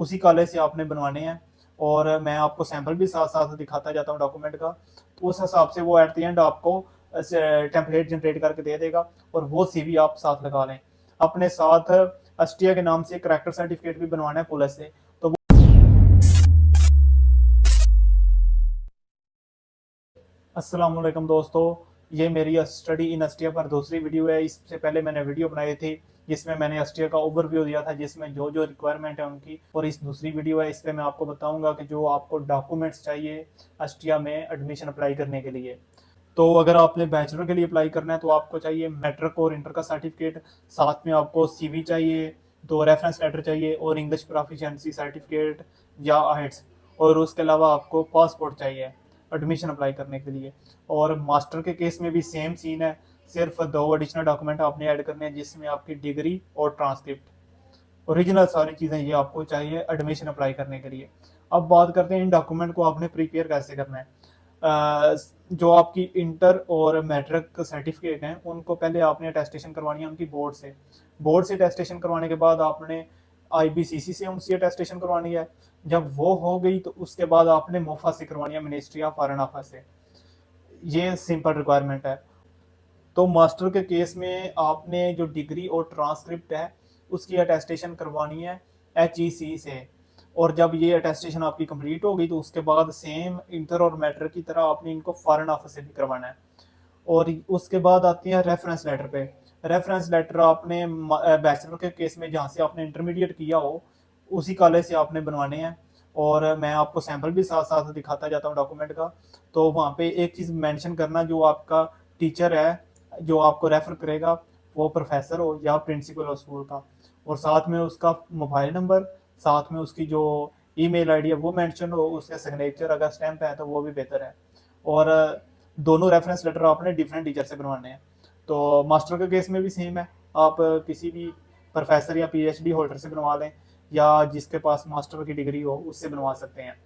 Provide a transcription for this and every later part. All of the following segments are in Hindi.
उसी कॉलेज से आपने बनवाने हैं। और मैं आपको सैंपल भी साथ साथ दिखाता जाता हूँ डॉक्यूमेंट का। तो उस हिसाब से वो एट द एंड आपको टेम्पलेट जनरेट करके दे देगा और वो सीवी आप साथ लगा लें। अपने साथ अस्टिया के नाम से करैक्टर सर्टिफिकेट भी बनवाना है पुलिस से। तो अस्सलाम वालेकुम दोस्तों, ये मेरी स्टडी इन अस्टिया पर दूसरी वीडियो है। इससे पहले मैंने वीडियो बनाई थी जिसमें मैंने अस्टिया का ओवरव्यू दिया था, जिसमें जो जो रिक्वायरमेंट है उनकी। और इस दूसरी वीडियो है, इस पर मैं आपको बताऊंगा कि जो आपको डॉक्यूमेंट्स चाहिए अस्टिया में एडमिशन अप्लाई करने के लिए। तो अगर आपने बैचलर के लिए अप्लाई करना है तो आपको चाहिए मैट्रिक और इंटर का सर्टिफिकेट, साथ में आपको सीवी चाहिए, दो रेफरेंस लेटर चाहिए और इंग्लिश प्रोफिशिएंसी सर्टिफिकेट या आइट्स। और उसके अलावा आपको पासपोर्ट चाहिए एडमिशन अप्लाई करने के लिए। और मास्टर के केस में भी सेम सीन है, सिर्फ दो एडिशनल डॉक्यूमेंट आपने ऐड करने हैं, जिसमें आपकी डिग्री और ट्रांसक्रिप्ट ओरिजिनल सारी चीज़ें ये आपको चाहिए एडमिशन अप्लाई करने के लिए। अब बात करते हैं इन डॉक्यूमेंट को आपने प्रिपेयर कैसे करना है। जो आपकी इंटर और मैट्रिक सर्टिफिकेट हैं उनको पहले आपने अटेस्टेशन करवानी है उनकी बोर्ड से अटेस्टेशन करवाने के बाद आपने आईबीसीसी से उनसे अटेस्टेशन करवानी है। जब वो हो गई तो उसके बाद आपने मोफा से करवानी है, मिनिस्ट्री ऑफ फॉरेन अफेयर्स से। ये सिंपल रिक्वायरमेंट है। तो मास्टर के केस में आपने जो डिग्री और ट्रांसक्रिप्ट है उसकी अटेस्टेशन करवानी है HEC से। और जब ये अटेस्टेशन आपकी कंप्लीट हो गई तो उसके बाद सेम इंटर और मैट्रिक की तरह आपने इनको फॉरेन ऑफिस से भी करवाना है। और उसके बाद आती है रेफरेंस लेटर पे। रेफरेंस लेटर आपने बैचलर के केस में जहाँ से आपने इंटरमीडिएट किया हो उसी कॉलेज से आपने बनवाने हैं। और मैं आपको सैंपल भी साथ साथ दिखाता जाता हूँ डॉक्यूमेंट का। तो वहाँ पे एक चीज़ मेंशन करना, जो आपका टीचर है जो आपको रेफर करेगा वो प्रोफेसर हो या प्रिंसिपल हो स्कूल का। और साथ में उसका मोबाइल नंबर, साथ में उसकी जो ईमेल आईडी है वो मेंशन हो, उसके सिग्नेचर अगर स्टैंप है तो वो भी बेहतर है। और दोनों रेफरेंस लेटर आपने डिफरेंट टीचर से बनवाने हैं। तो मास्टर के केस में भी सेम है, आप किसी भी प्रोफेसर या PhD होल्डर से बनवा लें या जिसके पास मास्टर की डिग्री हो उससे बनवा सकते हैं।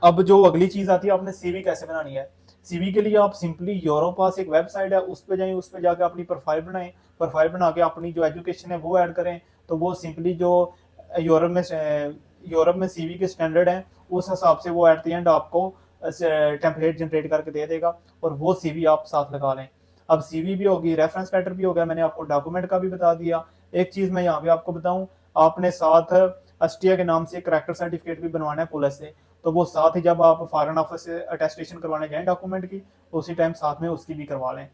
अब जो अगली चीज आती है, आपने सीवी कैसे बनानी है। सीवी के लिए आप सिंपली यूरोपास एक वेबसाइट है उस पर जाएं, उस पर जाकर अपनी प्रोफाइल बनाएं। प्रोफाइल बना के अपनी जो एजुकेशन है वो ऐड करें। तो वो सिंपली जो यूरोप में सीवी के स्टैंडर्ड हैं उस हिसाब से वो एट द एंड आपको टेम्पलेट जनरेट करके दे देगा और वो सीवी आप साथ लगा लें। अब सीवी भी होगी, रेफरेंस लेटर भी हो गया, मैंने आपको डॉक्यूमेंट का भी बता दिया। एक चीज मैं यहाँ पे आपको बताऊं, आपने साथ अस्टिया के नाम से करैक्टर सर्टिफिकेट भी बनवाना है पुलिस से। तो वो साथ ही जब आप फॉरेन ऑफिस से अटेस्टेशन करवाने जाएं डॉक्यूमेंट की, उसी टाइम साथ में उसकी भी करवा लें।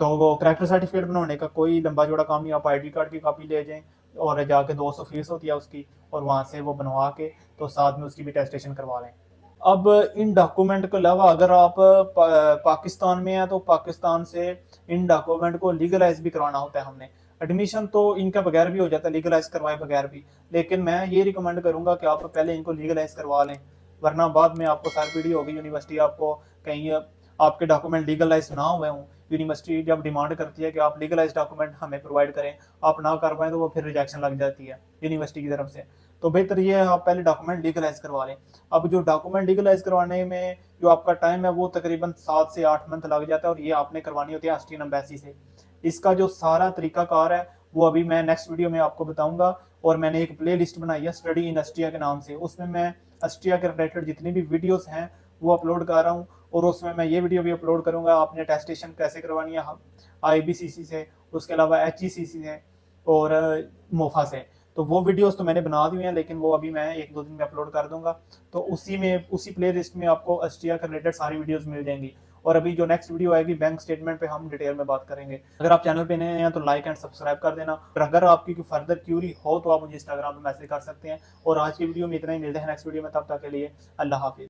तो वो करैक्टर सर्टिफिकेट बनाने का कोई लंबा चौड़ा काम नहीं, आप ID कार्ड की कॉपी ले जाएं और जाके 200 फीस होती है उसकी, और वहाँ से वो बनवा के तो साथ में उसकी भी अटेस्टेशन करवा लें। अब इन डॉक्यूमेंट के अलावा अगर आप पाकिस्तान में हैं तो पाकिस्तान से इन डॉक्यूमेंट को लीगलाइज भी करवाना होता है हमने। एडमिशन तो इनका बगैर भी हो जाता है, लीगलाइज करवाए बगैर भी। लेकिन मैं ये रिकमेंड करूंगा कि आप पहले इनको लीगलाइज करवा लें, वरना बाद में आपको सरपीडी होगी। यूनिवर्सिटी आपको कहीं आपके डॉक्यूमेंट लीगलाइज ना हुए हों, यूनिवर्सिटी जब डिमांड करती है कि आप लीगलाइज डॉक्यूमेंट हमें प्रोवाइड करें, आप ना कर पाए तो वो फिर रिजेक्शन लग जाती है यूनिवर्सिटी की तरफ से। तो बेहतर ये है आप पहले डॉक्यूमेंट लीगलाइज करवा लें। अब जो डॉक्यूमेंट लीगलाइज करवाने में जो आपका टाइम है वो तकरीबन 7 से 8 मंथ लग जाता है, और ये आपने करवानी होती है अस्टियन एम्बेसी से। इसका जो सारा तरीकाकार है वो अभी मैं नेक्स्ट वीडियो में आपको बताऊंगा। और मैंने एक प्ले लिस्ट बनाई है स्टडी इन अस्टिया के नाम से, उसमें मैं अस्टिया के रिलेटेड जितनी भी वीडियोस हैं वो अपलोड कर रहा हूँ। और उसमें मैं ये वीडियो भी अपलोड करूंगा आपने अटेस्टेशन कैसे करवानी है IBCC से, उसके अलावा HECC से और मोफा से। तो वो वीडियोस तो मैंने बना दी हैं, लेकिन वो अभी मैं 1-2 दिन में अपलोड कर दूंगा। तो उसी प्ले लिस्ट में आपको अस्टिया के रिलेटेड सारी वीडियोस मिल जाएंगी। और अभी जो नेक्स्ट वीडियो आएगी बैंक स्टेटमेंट पे हम डिटेल में बात करेंगे। अगर आप चैनल पे नए हैं तो लाइक एंड सब्सक्राइब कर देना। और अगर आपकी कोई फर्दर क्यूरी हो तो आप मुझे इंस्टाग्राम पे मैसेज कर सकते हैं। और आज की वीडियो में इतना ही, मिलते हैं नेक्स्ट वीडियो में, तब तक के लिए अल्लाह हाफिज।